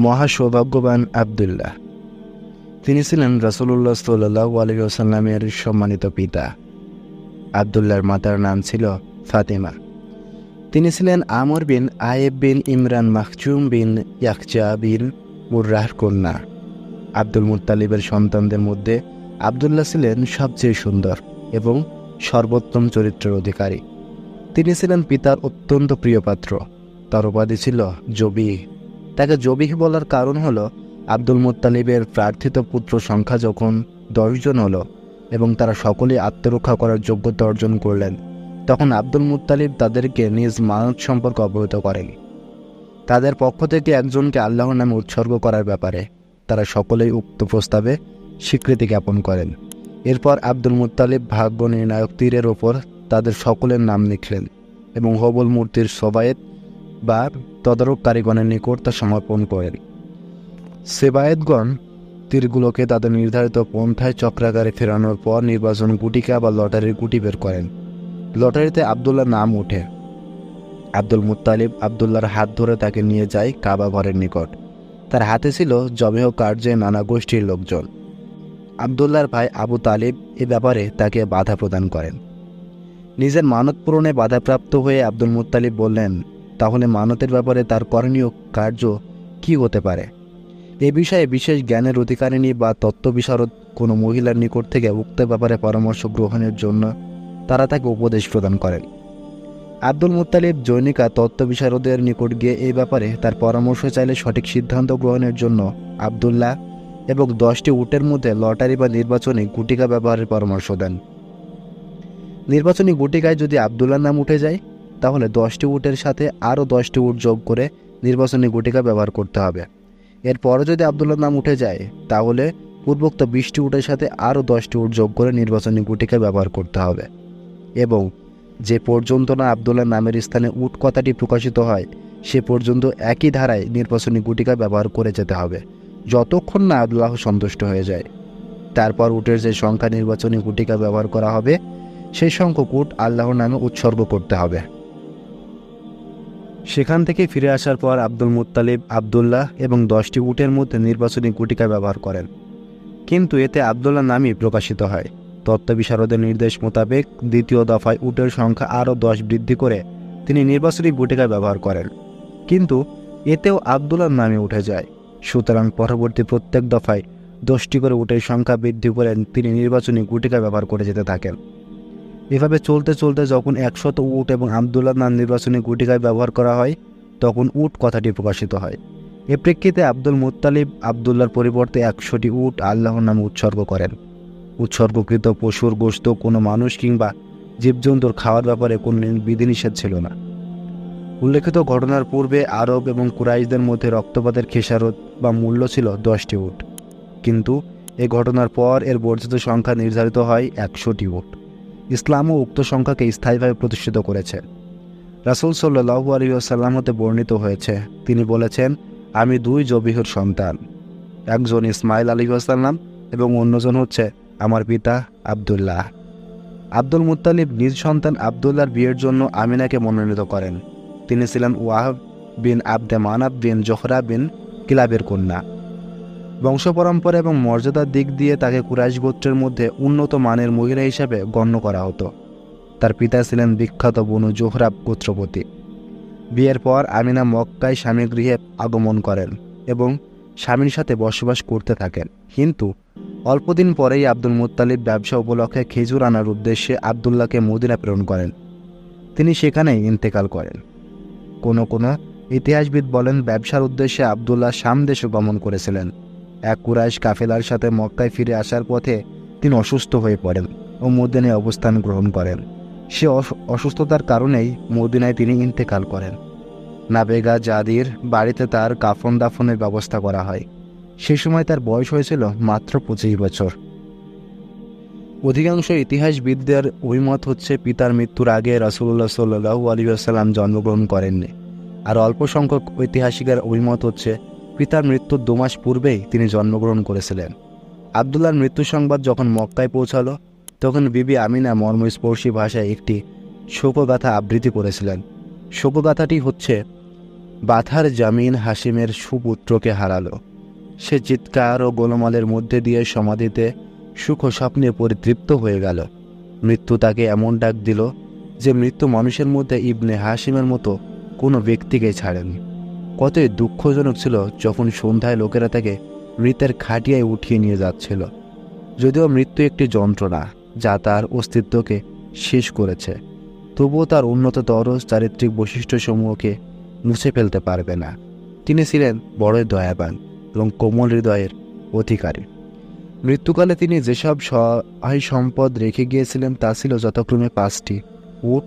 মহা সৌভাগ্যবান আবদুল্লাহ। তিনি ছিলেন রাসূলুল্লাহ সাল্লাল্লাহু আলাইহি ওয়াসাল্লামের সম্মানিত পিতা। আবদুল্লাহর মাতার নাম ছিল ফাতেমা। তিনি ছিলেন আমর বিন আয়েব বিন ইমরান মাখজুম বিন ইয়াকজা বিন মুররাহর কন্যা। আব্দুল মুত্তালিবের সন্তানদের মধ্যে আবদুল্লাহ ছিলেন সবচেয়ে সুন্দর এবং সর্বোত্তম চরিত্রের অধিকারী। তিনি ছিলেন পিতার অত্যন্ত প্রিয় পাত্র। তার উপাধি ছিল জবিহ। তাকে জবিহ বলার কারণ হলো আব্দুল মুত্তালিবের প্রার্থিত পুত্র সংখ্যা যখন 10 জন হলো এবং তারা সকলেই আত্মরক্ষা করার যোগ্যতা অর্জন করলেন, তখন আব্দুল মুত্তালিব তাদেরকে নিজ মানত সম্পর্কে অবহিত করেন। তাদের পক্ষ থেকে একজনকে আল্লাহর নামে উৎসর্গ করার ব্যাপারে তারা সকলেই উক্ত প্রস্তাবে স্বীকৃতি জ্ঞাপন করেন। এরপর আব্দুল মুত্তালিব ভাগ্য নির্ণায়ক তীরের ওপর তাদের সকলের নাম লিখলেন এবং হবল মূর্তির সবায়েত বা তদারককারীগণের নিকট তা সমর্পণ করেন। সেবায়েতগণ তীরগুলোকে তাদের নির্ধারিত পন্থায় চক্রাকারে ফেরানোর পর নির্বাচন গুটিকা বা লটারির গুটি বের করেন। লটারিতে আবদুল্লাহর নাম ওঠে। আব্দুল মুত্তালিব আবদুল্লাহর হাত ধরে তাকে নিয়ে যায় কাবা ঘরের নিকট। তার হাতে ছিল জবেহ কার্যে নানা গোষ্ঠীর লোকজন। আবদুল্লাহর ভাই আবু তালিব এ ব্যাপারে তাকে বাধা প্রদান করেন। নিজের মানত পূরণে বাধাপ্রাপ্ত হয়ে আব্দুল মুত্তালিব বললেন, তাহলে মানতের ব্যাপারে তার করণীয় কার্য কি হতে পারে? এ বিষয়ে বিশেষ জ্ঞানের অধিকারিণী বা তত্ত্ববিশারদ কোনো মহিলার নিকট থেকে উক্ত ব্যাপারে পরামর্শ গ্রহণের জন্য তারা তাকে উপদেশ প্রদান করেন। আব্দুল মুত্তালিব জৈনিকা তত্ত্ববিশারদের নিকট গিয়ে এই ব্যাপারে তার পরামর্শ চাইলে সঠিক সিদ্ধান্ত গ্রহণের জন্য আবদুল্লাহ এবং 10টি উটের মধ্যে লটারি বা নির্বাচনী গুটিকা ব্যবহারের পরামর্শ দেন। নির্বাচনী গুটিকায় যদি আবদুল্লাহর নাম উঠে যায়, তাহলে 10টি উটের সাথে আরও 10টি উট যোগ করে নির্বাচনী গুটিকা ব্যবহার করতে হবে। এরপরও যদি আবদুল্লাহর নাম উঠে যায়, তাহলে পূর্বোক্ত 20টি উটের সাথে আরও 10টি উট যোগ করে নির্বাচনী গুটিকা ব্যবহার করতে হবে এবং যে পর্যন্ত না আবদুল্লাহর নামের স্থানে উট কথাটি প্রকাশিত হয়, সে পর্যন্ত একই ধারায় নির্বাচনী গুটিকা ব্যবহার করে যেতে হবে, যতক্ষণ না আল্লাহ সন্তুষ্ট হয়ে যায়। তারপর উটের যে সংখ্যা নির্বাচনী গুটিকা ব্যবহার করা হবে, সেই সংখ্যক উট আল্লাহর নামে উৎসর্গ করতে হবে। সেখান থেকে ফিরে আসার পর আব্দুল মুত্তালিব আবদুল্লাহ এবং 10টি উটের মধ্যে নির্বাচনী গুটিকা ব্যবহার করেন, কিন্তু এতে আবদুল্লাহর নামই প্রকাশিত হয়। তত্ত্ববিশারদের নির্দেশ মোতাবেক দ্বিতীয় দফায় উটের সংখ্যা আরও 10 বৃদ্ধি করে তিনি নির্বাচনী গুটিকা ব্যবহার করেন, কিন্তু এতেও আবদুল্লাহর নামে উঠে যায়। সুতরাং পরবর্তী প্রত্যেক দফায় 10টি করে উটের সংখ্যা বৃদ্ধি করে তিনি নির্বাচনী গুটিকা ব্যবহার করে যেতে থাকেন। এভাবে চলতে চলতে যখন 100 উট এবং আবদুল্লাহর নাম নির্বাচনী গুটিকায় ব্যবহার করা হয়, তখন উট কথাটি প্রকাশিত হয়। এ প্রেক্ষিতে আব্দুল মুত্তালিব আবদুল্লাহর পরিবর্তে 100টি উট আল্লাহর নামে উৎসর্গ করেন। উৎসর্গকৃত পশুর গোশত কোনো মানুষ কিংবা জীবজন্তুর খাওয়ার ব্যাপারে কোনো বিধিনিষেধ ছিল না। উল্লেখিত ঘটনার পূর্বে আরব এবং কুরাইশদের মধ্যে রক্তপাতের খেসারত বা মূল্য ছিল 10টি উট, কিন্তু এ ঘটনার পর এর বর্ধিত সংখ্যা নির্ধারিত হয় 100টি উট। ইসলামও উক্ত সংখ্যাকে স্থায়ীভাবে প্রতিষ্ঠিত করেছে। রাসূল সাল্লাল্লাহু আলাইহি ওয়াসাল্লাম হতে বর্ণিত হয়েছে, তিনি বলেছেন, আমি 2 জবিহর সন্তান, একজন ইসমাইল আলাইহিস সালাম এবং অন্যজন হচ্ছে আমার পিতা আবদুল্লাহ। আব্দুল মুত্তালিব নিজ সন্তান আবদুল্লাহর বিয়ের জন্য আমিনাকে মনোনীত করেন। তিনি ছিলেন ওয়াহাব বিন আবদে মানাব বিন জোহরা বিন কিলাবের কন্যা। বংশ পরম্পরা এবং মর্যাদার দিক দিয়ে তাকে কুরাইশ গোত্রের মধ্যে উন্নত মানের মহিলা হিসেবে গণ্য করা হতো। তার পিতা ছিলেন বিখ্যাত বনু জোহরাব গোত্রপতি। বিয়ের পর আমিনা মক্কায় স্বামীর গৃহে আগমন করেন এবং স্বামীর সাথে বসবাস করতে থাকেন, কিন্তু অল্পদিন পরেই আব্দুল মুত্তালিব ব্যবসা উপলক্ষে খেজুর আনার উদ্দেশ্যে আবদুল্লাহকে মদিনা প্রেরণ করেন। তিনি সেখানেই ইন্তেকাল করেন। কোনো কোনো ইতিহাসবিদ বলেন, ব্যবসার উদ্দেশ্যে আবদুল্লাহ শাম দেশে গমন করেছিলেন। এক কুরাইশ কাফেলার সাথে মক্কায় ফিরে আসার পথে তিনি অসুস্থ হয়ে পড়েন ও মদিনায় অবস্থান গ্রহণ করেন। সে অসুস্থতার কারণেই মদিনায় তিনি ইন্তেকাল করেন। নাবেগা জাদির বাড়িতে তার কাফন দাফনের ব্যবস্থা করা হয়। সেই সময় তার বয়স হয়েছিল মাত্র 25 বছর। অধিকাংশ ইতিহাসবিদদের অভিমত হচ্ছে পিতার মৃত্যুর আগে রাসূলুল্লাহ সাল্লাল্লাহু আলাইহি ওয়াসাল্লাম জন্মগ্রহণ করেননি, আর অল্প সংখ্যক ঐতিহাসিকের অভিমত হচ্ছে পিতার মৃত্যুর 2 মাস পূর্বেই তিনি জন্মগ্রহণ করেছিলেন। আবদুল্লাহর মৃত্যু সংবাদ যখন মক্কায় পৌঁছালো, তখন বিবি আমিনা মর্মস্পর্শী ভাষায় একটি শোকগাথা আবৃত্তি করেছিলেন। শোকগাথাটি হচ্ছে, বাথার জামিন হাসিমের সুপুত্রকে হারালো। সে চিৎকার ও গোলমালের মধ্যে দিয়ে সমাধিতে সুখ স্বপ্নে পরিতৃপ্ত হয়ে গেল। মৃত্যু তাকে এমন ডাক দিল যে মৃত্যু মানুষের মধ্যে ইবনে হাসিমের মতো কোনো ব্যক্তিকে ছাড়েনি। কতই দুঃখজনক ছিল যখন সন্ধ্যায় লোকেরা তাকে মৃতের খাটিয়ায় উঠিয়ে নিয়ে যাচ্ছিল। যদিও মৃত্যু একটি যন্ত্রণা যা তার অস্তিত্বকে শেষ করেছে, তবুও তার উন্নততর চারিত্রিক বৈশিষ্ট্যসমূহকে মুছে ফেলতে পারবে না। তিনি ছিলেন বড়ই দয়াবান এবং কোমল হৃদয়ের অধিকারী। মৃত্যুকালে তিনি যেসব সহায় সম্পদ রেখে গিয়েছিলেন তা ছিল যথাক্রমে 5টি উট,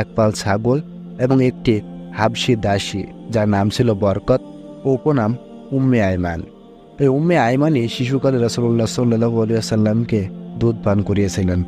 1 পাল ছাগল এবং একটি হাবশি দাসী, যার নাম ছিল বরকত ও উপনাম উম্মে আইমান। এই উম্মে আইমানই শিশুকালে রাসূলুল্লাহ সাল্লাল্লাহু আলাইহি ওয়াসাল্লামকে দুধ পান করিয়েছিলেন।